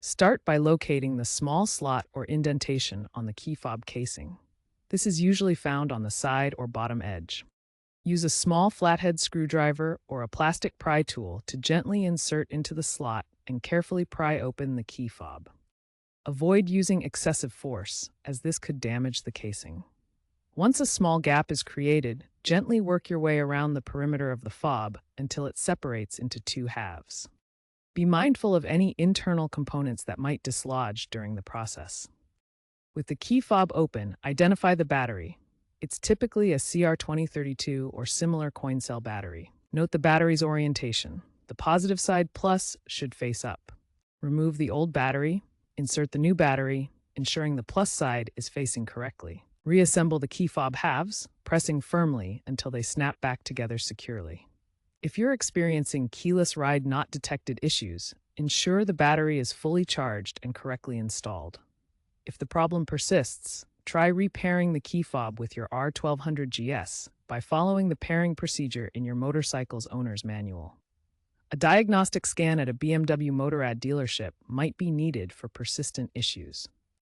Start by locating the small slot or indentation on the key fob casing. This is usually found on the side or bottom edge. Use a small flathead screwdriver or a plastic pry tool to gently insert into the slot and carefully pry open the key fob. Avoid using excessive force, as this could damage the casing. Once a small gap is created, gently work your way around the perimeter of the fob until it separates into two halves. Be mindful of any internal components that might dislodge during the process. With the key fob open, identify the battery. It's typically a CR2032 or similar coin cell battery. Note the battery's orientation. The positive side plus should face up. Remove the old battery, insert the new battery, ensuring the plus side is facing correctly. Reassemble the key fob halves, pressing firmly until they snap back together securely. If you're experiencing keyless ride not detected issues, ensure the battery is fully charged and correctly installed. If the problem persists, try repairing the key fob with your R1200GS by following the pairing procedure in your motorcycle's owner's manual. A diagnostic scan at a BMW Motorrad dealership might be needed for persistent issues.